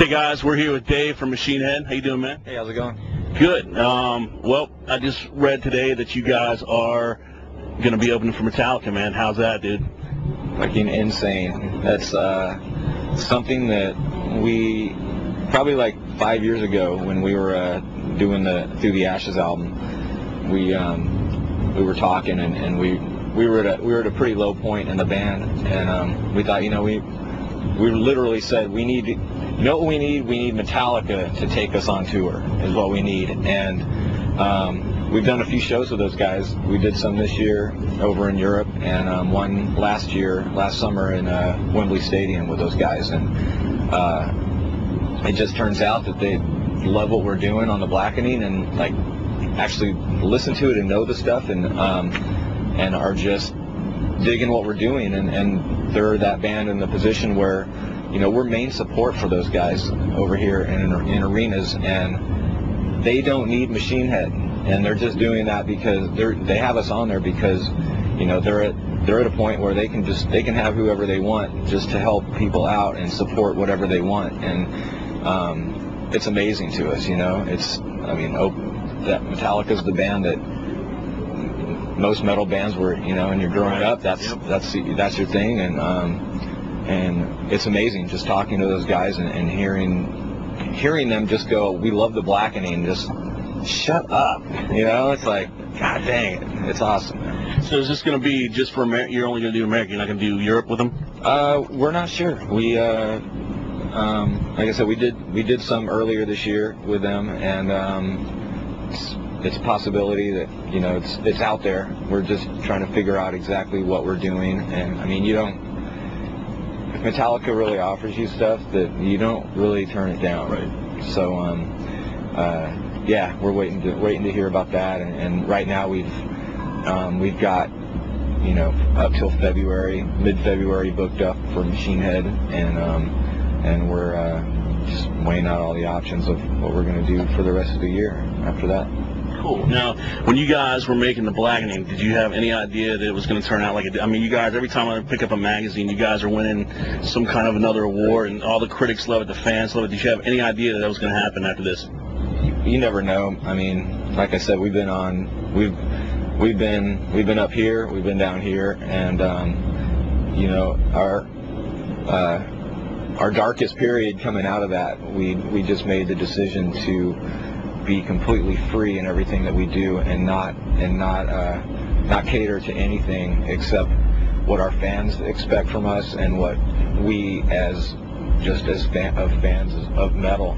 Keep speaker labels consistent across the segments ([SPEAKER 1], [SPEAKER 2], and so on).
[SPEAKER 1] Hey guys, we're here with Dave from Machine Head. How you doing, man?
[SPEAKER 2] Hey, how's it going?
[SPEAKER 1] Good. Well, I just read today that you guys are going to be opening for Metallica, man. How's that, dude?
[SPEAKER 2] Fucking insane. That's something that we probably like 5 years ago when we were doing the Through the Ashes album. We were talking and we were at a pretty low point in the band, and we thought, we literally said we need what we need. We need Metallica to take us on tour is what we need, and we've done a few shows with those guys. We did some this year over in Europe, and one last summer in Wembley Stadium with those guys, and it just turns out that they love what we're doing on the Blackening, and like actually listen to it and know the stuff, and are just digging what we're doing, and they're that band in the position where we're main support for those guys over here in arenas, and they don't need Machine Head, and they're just doing that because they have us on there because they're at a point where they can have whoever they want just to help people out and support whatever they want, and it's amazing to us. That Metallica's the band that most metal bands were, and you're growing up, that's your thing, and it's amazing just talking to those guys and hearing them just go, we love the Blackening, just shut up, it's like, god dang it, it's awesome, man.
[SPEAKER 1] So is this going to be just for America? You're only going to do America, you're not going to do Europe with them?
[SPEAKER 2] We're not sure. We like I said, we did some earlier this year with them, and it's a possibility that it's out there. We're just trying to figure out exactly what we're doing, and if Metallica really offers you stuff, that you don't really turn it down.
[SPEAKER 1] Right.
[SPEAKER 2] So yeah, we're waiting to hear about that, and right now we've got up till mid-February booked up for Machine Head, and we're just weighing out all the options of what we're going to do for the rest of the year after that.
[SPEAKER 1] Cool. Now, when you guys were making the Blackening, did you have any idea that it was going to turn out like it did? I mean, you guys, every time I pick up a magazine, you guys are winning some kind of another award, and all the critics love it, the fans love it. Did you have any idea that was going to happen after this?
[SPEAKER 2] You never know. I mean, like I said, we've been up here, we've been down here, and our darkest period coming out of that, we just made the decision to be completely free in everything that we do, and not cater to anything except what our fans expect from us and what we as fans of metal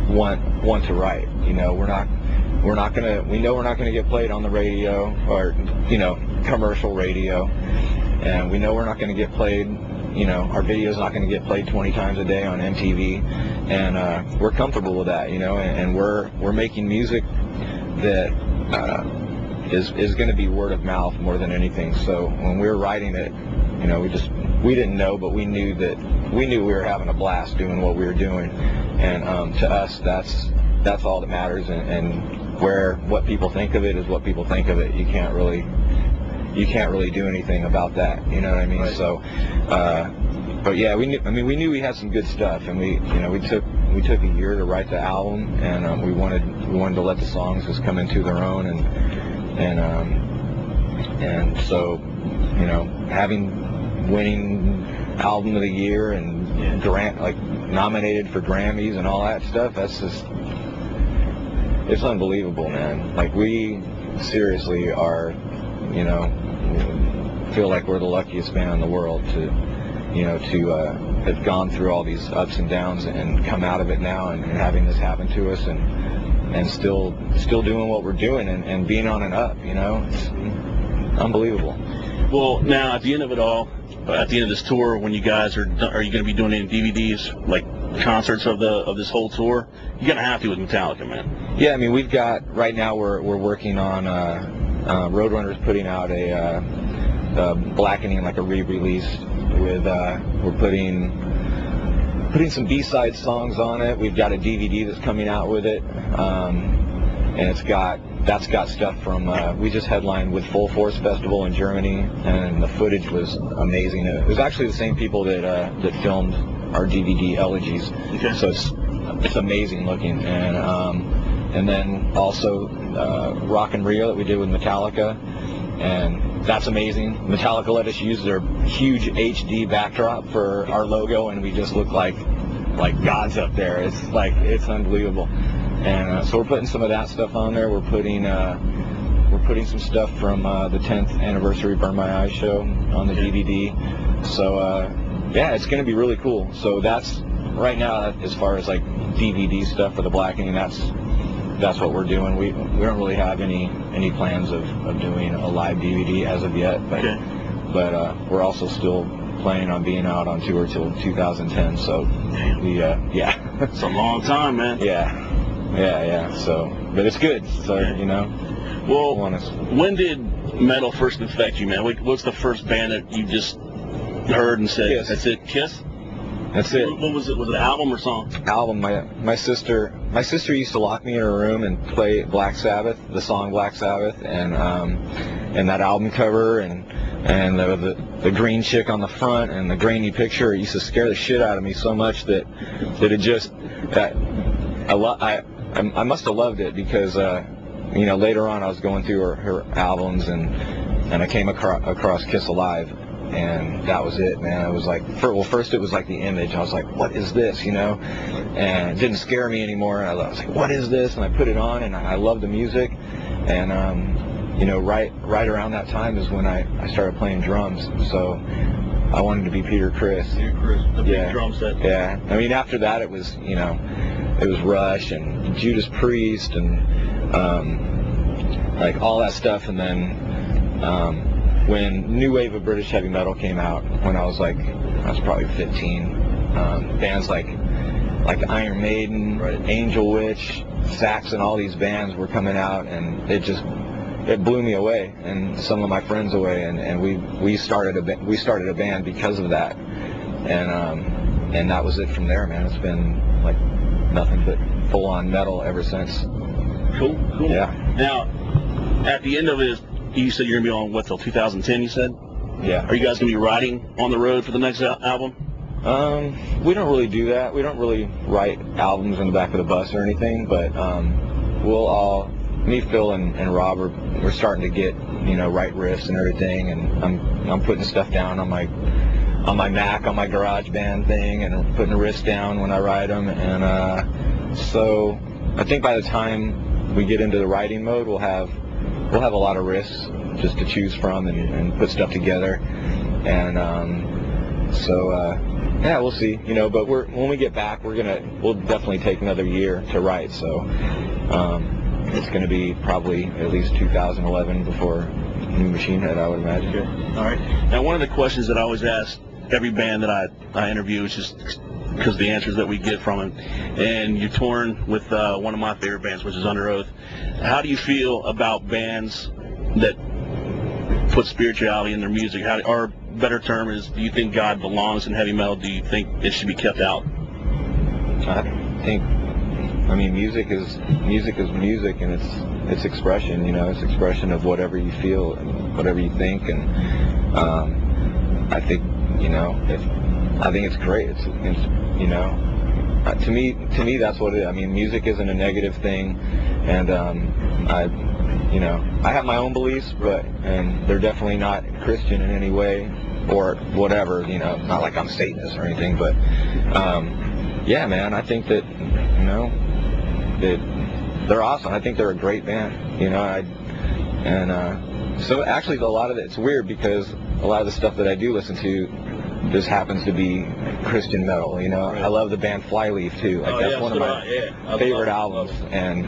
[SPEAKER 2] want to write. We know we're not gonna get played on the radio or commercial radio, and we know we're not gonna get played. Our video's not going to get played 20 times a day on MTV, and we're comfortable with that, and we're making music that is going to be word of mouth more than anything. So when we were writing it, we didn't know, but we knew we were having a blast doing what we were doing, and to us that's all that matters, and what people think of it is what people think of it. You can't really do anything about that, you know what I mean? Right. So, but yeah, we knew we had some good stuff, and we took a year to write the album, and we wanted to let the songs just come into their own, and so, winning album of the year and nominated for Grammys and all that stuff, that's just, it's unbelievable, man. Like, we seriously are, feel like we're the luckiest band in the world to have gone through all these ups and downs and come out of it now, and having this happen to us, and still doing what we're doing, and being on and up. It's unbelievable.
[SPEAKER 1] Well, now at the end of it all, at the end of this tour, when you guys are you going to be doing any DVDs, like concerts of this whole tour? You're going to have to with Metallica, man.
[SPEAKER 2] Yeah, I mean, we've got right now we're working on Roadrunner's putting out a Blackening, like a re-release with we're putting some B-side songs on it. We've got a DVD that's coming out with it, and that's got stuff from we just headlined with Full Force Festival in Germany, and the footage was amazing. It was actually the same people that filmed our DVD Elegies.
[SPEAKER 1] Okay.
[SPEAKER 2] So it's it's amazing looking. And then also Rock and Rio that we did with Metallica, and that's amazing. Metallica let us use their huge HD backdrop for our logo, and we just look like gods up there. It's unbelievable. And so we're putting some of that stuff on there. We're putting some stuff from the 10th anniversary Burn My Eyes show on the DVD. So yeah, it's going to be really cool. So that's right now, as far as like DVD stuff for the blackening, that's what we're doing. We don't really have any plans of doing a live DVD as of yet, but we're also still planning on being out on tour till 2010. So yeah,
[SPEAKER 1] it's a long time, man.
[SPEAKER 2] Yeah. So, but it's good. So you know.
[SPEAKER 1] Well, when did metal first infect you, man? What's the first band that you just heard and said,
[SPEAKER 2] Kiss.
[SPEAKER 1] That's it, Kiss?
[SPEAKER 2] That's it.
[SPEAKER 1] What was it? Was it an album or song?
[SPEAKER 2] Album. My sister used to lock me in her room and play Black Sabbath, the song Black Sabbath, and that album cover and the green chick on the front and the grainy picture. It used to scare the shit out of me so much that it just I must have loved it because you know, later on I was going through her albums and I came across Kiss Alive. And that was it, man. It was like, first it was like the image. I was like, what is this, you know? And it didn't scare me anymore. I was like, what is this? And I put it on, and I loved the music. And, you know, right around that time is when I started playing drums. So I wanted to be Peter Criss.
[SPEAKER 1] The big drum set.
[SPEAKER 2] Yeah. I mean, after that it was, you know, it was Rush and Judas Priest and, like, all that stuff. And then, when new wave of British heavy metal came out, when I was probably 15, bands like Iron Maiden, Angel Witch, Saxon, all these bands were coming out, and it blew me away, and some of my friends away, and we started a band because of that, and that was it from there, man. It's been like nothing but full on metal ever since.
[SPEAKER 1] Cool.
[SPEAKER 2] Yeah.
[SPEAKER 1] Now, at the end of it, you said you're going to be on, what, till 2010, you said?
[SPEAKER 2] Yeah.
[SPEAKER 1] Are you guys going to be riding on the road for the next album?
[SPEAKER 2] We don't really do that. We don't really write albums in the back of the bus or anything, but we'll all, me, Phil, and Rob, we're starting to get, you know, write riffs and everything, and I'm putting stuff down on my Mac, on my GarageBand thing, and putting the riffs down when I write them, and so I think by the time we get into the writing mode, we'll have a lot of riffs just to choose from and put stuff together, and so yeah, we'll see, you know. But when we get back, we'll definitely take another year to write. So it's going to be probably at least 2011 before New Machine Head, I would imagine.
[SPEAKER 1] Okay. All right. Now, one of the questions that I always ask every band that I interview is just because of the answers that we get from it. And you're touring with one of my favorite bands, which is Under Oath. How do you feel about bands that put spirituality in their music? Or better term is, do you think God belongs in heavy metal? Do you think it should be kept out?
[SPEAKER 2] I mean, music is music, and it's expression. You know, it's expression of whatever you feel and whatever you think, and I think, you know, I think it's great. It's you know, to me that's what it is. I mean, music isn't a negative thing, and I have my own beliefs, and they're definitely not Christian in any way or whatever. You know, not like I'm Satanist or anything, but yeah, man, I think that, you know, that they're awesome. I think they're a great band. You know, so actually a lot of it's weird because a lot of the stuff that I do listen to just happens to be Christian metal, you know. Right. I love the band Flyleaf too. Like, that's one of my favorite albums, and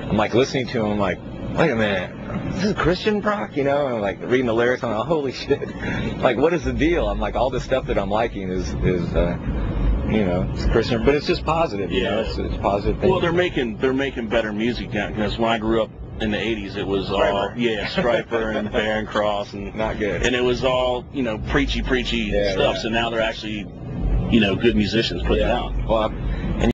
[SPEAKER 2] I'm like listening to them, I'm like, wait a minute, this is Christian rock, you know? And I'm like reading the lyrics, I'm like, holy shit, like, what is the deal? I'm like, all this stuff that I'm liking is you know, it's Christian, but it's just positive, you know, it's positive things.
[SPEAKER 1] Well, they're making better music now, because when I grew up in the 80s, it was all, Stryper and Barren Cross, and
[SPEAKER 2] not good.
[SPEAKER 1] And it was all, you know, preachy stuff. So now they're actually, you know, good musicians putting it out.
[SPEAKER 2] Well,